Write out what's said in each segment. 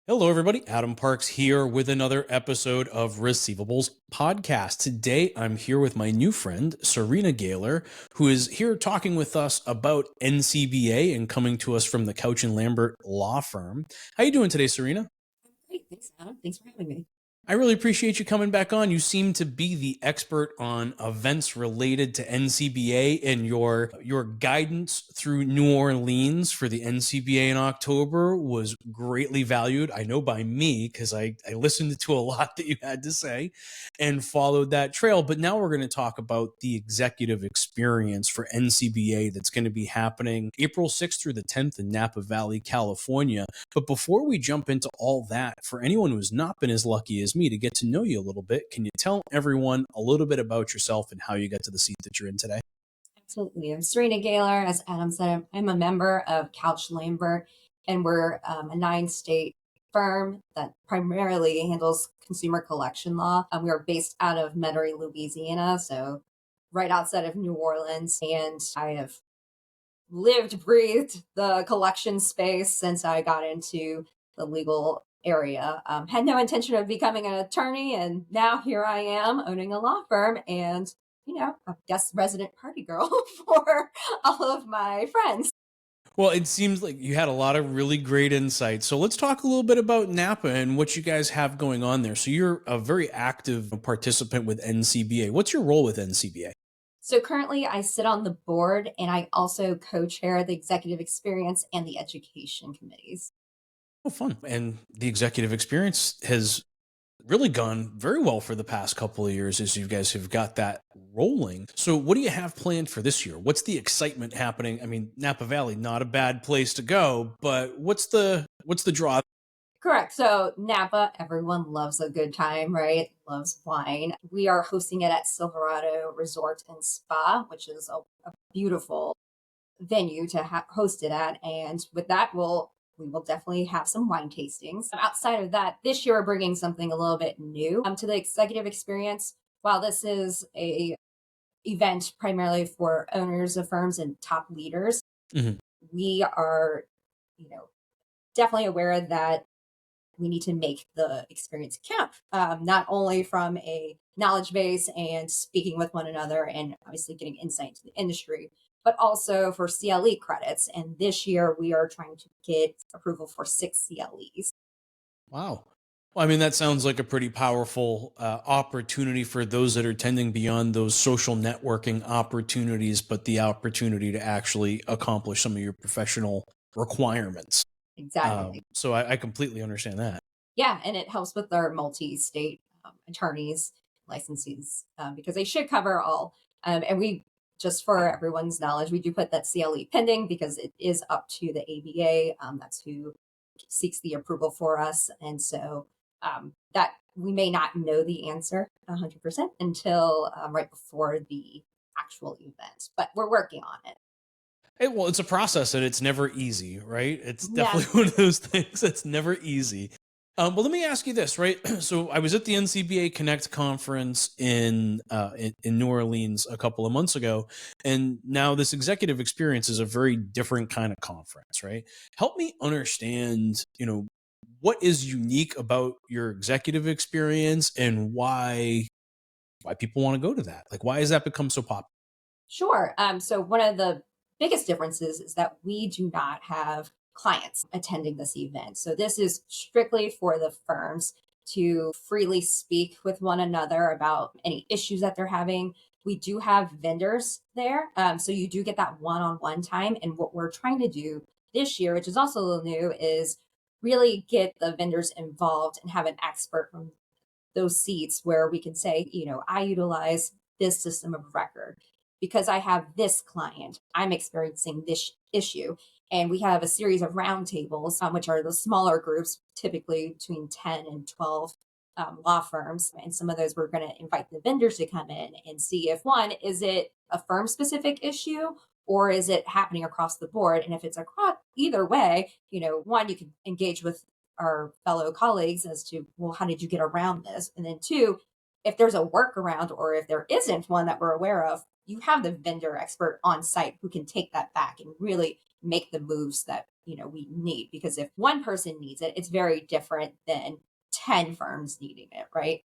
Hello, everybody. Adam Parks here with another episode of Receivables Podcast. Today, I'm here with my new friend, Sarena Gaylor, who is here talking with us about NCBA and coming to us from the Couch and Lambert law firm. How you doing today, Sarena? Great. Thanks, Adam. Thanks for having me. I really appreciate you coming back on. You seem to be the expert on events related to NCBA, and your guidance through New Orleans for the NCBA in October was greatly valued. I know by me, because I listened to a lot that you had to say and followed that trail. But now we're going to talk about the executive experience for NCBA that's going to be happening April 6th through the 10th in Napa Valley, California. But before we jump into all that, for anyone who has not been as lucky as me to get to know you a little bit, can you tell everyone a little bit about yourself and how you got to the seat that you're in today? Absolutely. I'm Sarena Gaylor. As Adam said, I'm a member of Couch Lambert, and we're a 9-state firm that primarily handles consumer collection law. We are based out of Metairie, Louisiana, so right outside of New Orleans. And I have lived, breathed the collection space since I got into the legal area. Had no intention of becoming an attorney, and now here I am owning a law firm and, a guest resident party girl for all of my friends. Well, it seems like you had a lot of really great insights. So let's talk a little bit about Napa and what you guys have going on there. So you're a very active participant with NCBA. What's your role with NCBA? So currently I sit on the board, and I also co-chair the executive experience and the education committees. Oh, fun. And the executive experience has really gone very well for the past couple of years as you guys have got that rolling. So what do you have planned for this year? What's the excitement happening? I mean, Napa Valley, not a bad place to go, but what's the draw? Correct. So Napa, everyone loves a good time, right? Loves wine. We are hosting it at Silverado Resort and Spa, which is a beautiful venue to host it at. And with that, we will definitely have some wine tastings. Outside of that, this year we're bringing something a little bit new to the executive experience. While this is a event primarily for owners of firms and top leaders, we are, definitely aware that we need to make the experience count, not only from a knowledge base and speaking with one another and obviously getting insight into the industry, but also for CLE credits. And this year we are trying to get approval for 6 CLEs. Wow. Well, I mean, that sounds like a pretty powerful opportunity for those that are tending beyond those social networking opportunities, but the opportunity to actually accomplish some of your professional requirements. Exactly. So I completely understand that. Yeah, and it helps with our multi-state attorneys, licensees, because they should cover all. And we, just for everyone's knowledge, we do put that CLE pending because it is up to the ABA. That's who seeks the approval for us. And so that we may not know the answer 100% until right before the actual event, but we're working on it. Well, it's a process and it's never easy, right? It's Yeah. definitely one of those things that's never easy. But let me ask you this, right? So I was at the NCBA Connect conference in New Orleans a couple of months ago, and now this executive experience is a very different kind of conference, right? Help me understand, what is unique about your executive experience and why people want to go to that. Like, why has that become so popular? Sure. So one of the biggest differences is that we do not have clients attending this event. So this is strictly for the firms to freely speak with one another about any issues that they're having. We do have vendors there. So you do get that one-on-one time. And what we're trying to do this year, which is also a little new, is really get the vendors involved and have an expert from those seats where we can say, I utilize this system of record because I have this client, I'm experiencing this issue. And we have a series of roundtables, which are the smaller groups, typically between 10 and 12 law firms. And some of those we're going to invite the vendors to come in and see if one, is it a firm specific issue or is it happening across the board? And if it's across either way, one, you can engage with our fellow colleagues as to, well, how did you get around this? And then two, if there's a workaround or if there isn't one that we're aware of, you have the vendor expert on site who can take that back and really make the moves that, we need. Because if one person needs it, it's very different than 10 firms needing it, right?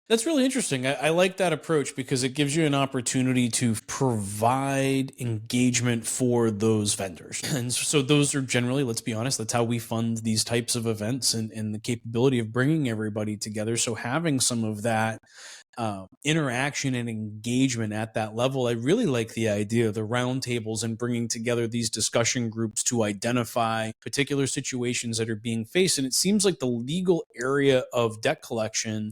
That's really interesting. I like that approach because it gives you an opportunity to provide engagement for those vendors. And so those are generally, let's be honest, that's how we fund these types of events and the capability of bringing everybody together. So having some of that interaction and engagement at that level, I really like the idea of the roundtables and bringing together these discussion groups to identify particular situations that are being faced. And it seems like the legal area of debt collection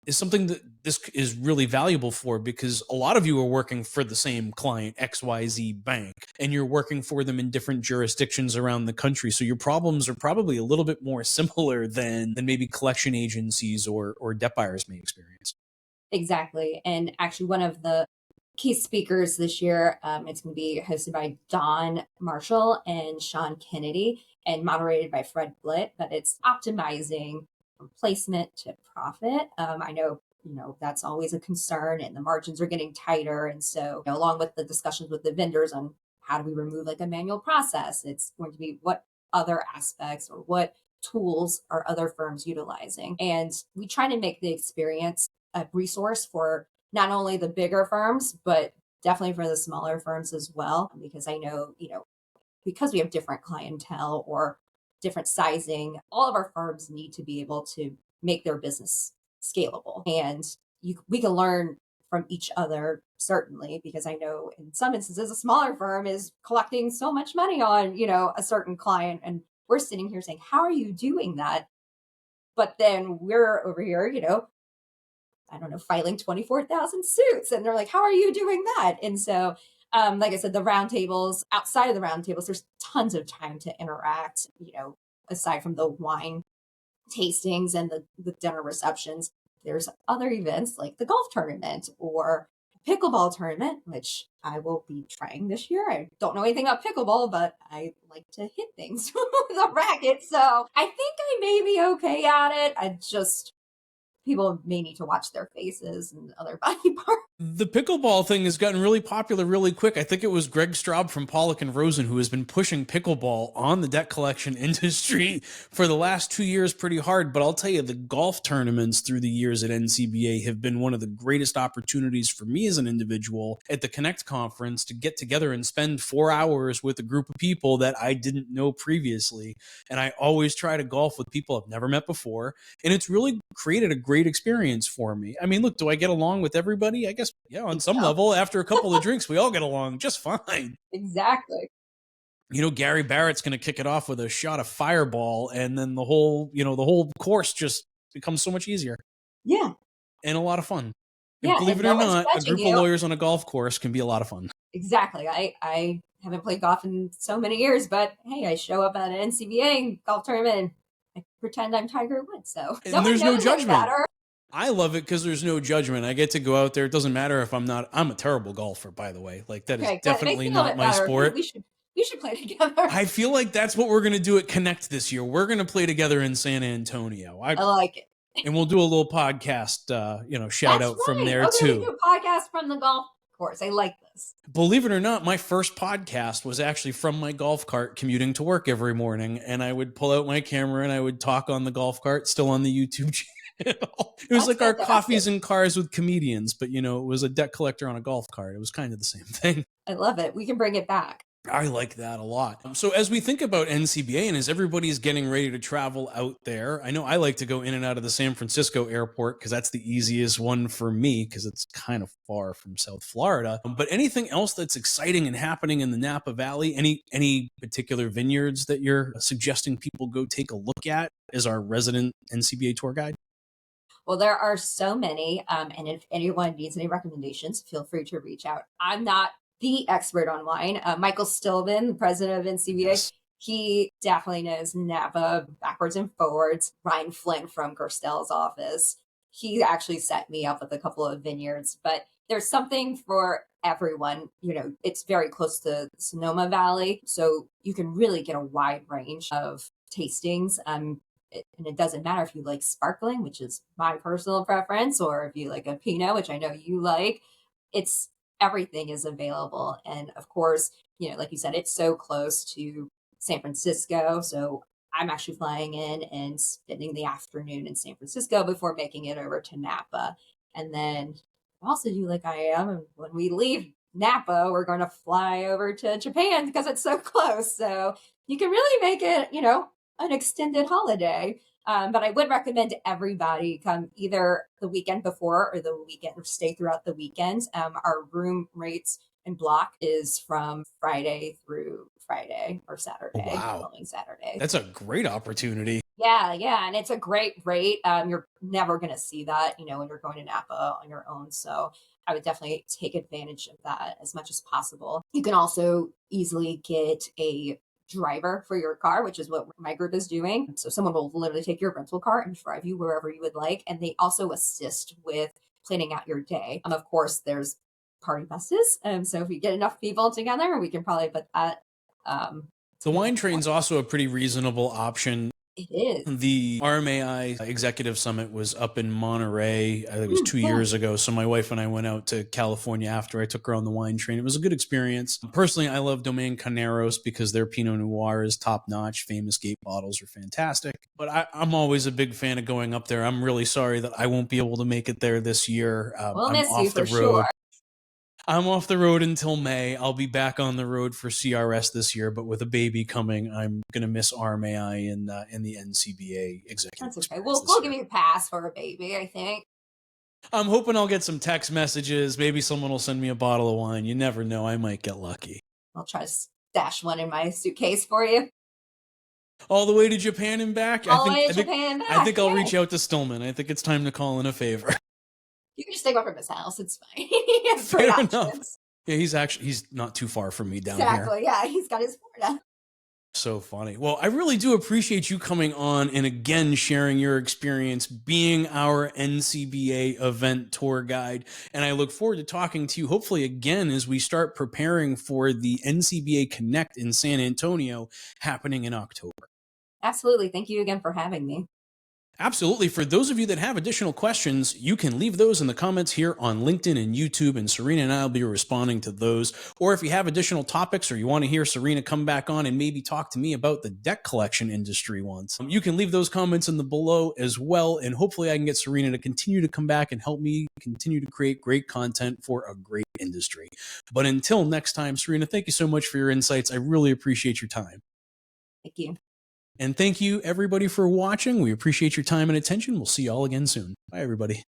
is something that this is really valuable for, because a lot of you are working for the same client, XYZ Bank, and you're working for them in different jurisdictions around the country. So your problems are probably a little bit more similar than maybe collection agencies or debt buyers may experience. Exactly. And actually, one of the key speakers this year, it's going to be hosted by Don Marshall and Sean Kennedy and moderated by Fred Blitt, but it's optimizing from placement to profit. I know, that's always a concern and the margins are getting tighter. And so, along with the discussions with the vendors on how do we remove like a manual process, it's going to be what other aspects or what tools are other firms utilizing. And we try to make the experience a resource for not only the bigger firms, but definitely for the smaller firms as well. Because I know, because we have different clientele or different sizing, all of our firms need to be able to make their business scalable. And we can learn from each other, certainly, because I know in some instances, a smaller firm is collecting so much money on, a certain client. And we're sitting here saying, how are you doing that? But then we're over here, I don't know, filing 24,000 suits. And they're like, how are you doing that? And so, like I said, the roundtables, outside of the roundtables, there's tons of time to interact, aside from the wine tastings and the dinner receptions. There's other events like the golf tournament or pickleball tournament, which I will be trying this year. I don't know anything about pickleball, but I like to hit things with a racket. So I think I may be okay at it. I just, people may need to watch their faces and other body parts. The pickleball thing has gotten really popular really quick. I think it was Greg Straub from Pollock and Rosen who has been pushing pickleball on the debt collection industry for the last 2 years pretty hard. But I'll tell you, the golf tournaments through the years at NCBA have been one of the greatest opportunities for me as an individual at the Connect conference to get together and spend 4 hours with a group of people that I didn't know previously. And I always try to golf with people I've never met before. And it's really created a great experience for me. I mean, look, do I get along with everybody? I guess, yeah, on some level, after a couple of drinks, we all get along just fine. Exactly. Gary Barrett's going to kick it off with a shot of Fireball, and then the whole course just becomes so much easier. Yeah. And a lot of fun. Yeah. And believe it or not, a group of lawyers on a golf course can be a lot of fun. Exactly. I haven't played golf in so many years, but hey, I show up at an NCBA golf tournament and I pretend I'm Tiger Woods. So and there's no judgment. I love it because there's no judgment. I get to go out there. It doesn't matter if I'm a terrible golfer, by the way. Like, that is definitely not my sport. We should play together. I feel like that's what we're going to do at Connect this year. We're going to play together in San Antonio. I like it. And we'll do a little podcast, shout out from there too. We do a podcast from the golf course. I like this. Believe it or not, my first podcast was actually from my golf cart commuting to work every morning. And I would pull out my camera and I would talk on the golf cart, still on the YouTube channel. It was like our coffees and cars with comedians, but it was a debt collector on a golf cart. It was kind of the same thing. I love it. We can bring it back. I like that a lot. So as we think about NCBA and as everybody's getting ready to travel out there, I know I like to go in and out of the San Francisco airport because that's the easiest one for me because it's kind of far from South Florida. But anything else that's exciting and happening in the Napa Valley, any particular vineyards that you're suggesting people go take a look at as our resident NCBA tour guide? Well, there are so many. And if anyone needs any recommendations, feel free to reach out. I'm not the expert on wine. Michael Stillman, the president of NCBA, yes. He definitely knows Napa backwards and forwards. Ryan Flynn from Gerstel's office, he actually set me up with a couple of vineyards. But there's something for everyone. It's very close to Sonoma Valley, so you can really get a wide range of tastings. And it doesn't matter if you like sparkling, which is my personal preference, or if you like a Pinot, which I know you like. It's everything is available. And of course, like you said, it's so close to San Francisco. So I'm actually flying in and spending the afternoon in San Francisco before making it over to Napa. And then also do like I am. And when we leave Napa, we're going to fly over to Japan because it's so close. So you can really make it, an extended holiday. But I would recommend everybody come either the weekend before or the weekend, or stay throughout the weekend. Our room rates and block is from Friday through Friday or Saturday, Wow. following Saturday. That's a great opportunity. Yeah, yeah, and it's a great rate. You're never going to see that, when you're going to Napa on your own. So I would definitely take advantage of that as much as possible. You can also easily get a driver for your car, which is what my group is doing. So someone will literally take your rental car and drive you wherever you would like. And they also assist with planning out your day. Of course, there's party buses. So if you get enough people together, we can probably put that. The wine train's also a pretty reasonable option. It is. The RMAI Executive Summit was up in Monterey. I think it was 2 years ago. So my wife and I went out to California after I took her on the wine train. It was a good experience. Personally, I love Domaine Carneros because their Pinot Noir is top notch. Famous Gate bottles are fantastic. But I'm always a big fan of going up there. I'm really sorry that I won't be able to make it there this year. We'll I'm miss off you the for road. sure. I'm off the road until May. I'll be back on the road for CRS this year, but with a baby coming, I'm going to miss RMAI in the NCBA Executive That's okay. Experience We'll give you a pass for a baby, I think. I'm hoping I'll get some text messages. Maybe someone will send me a bottle of wine. You never know. I might get lucky. I'll try to stash one in my suitcase for you. All the way to Japan and back? All the way to Japan and back. I think I'll reach out to Stillman. I think it's time to call in a favor. You can just take one from his house. It's fine. Fair enough. Yeah, he's not too far from me down here. Exactly. Yeah, he's got his Florida. So funny. Well, I really do appreciate you coming on and again sharing your experience being our NCBA event tour guide. And I look forward to talking to you hopefully again as we start preparing for the NCBA Connect in San Antonio happening in October. Absolutely. Thank you again for having me. Absolutely. For those of you that have additional questions, you can leave those in the comments here on LinkedIn and YouTube, and Sarena and I will be responding to those. Or if you have additional topics or you want to hear Sarena come back on and maybe talk to me about the debt collection industry once, you can leave those comments in the below as well. And hopefully I can get Sarena to continue to come back and help me continue to create great content for a great industry. But until next time, Sarena, thank you so much for your insights. I really appreciate your time. Thank you. And thank you, everybody, for watching. We appreciate your time and attention. We'll see you all again soon. Bye, everybody.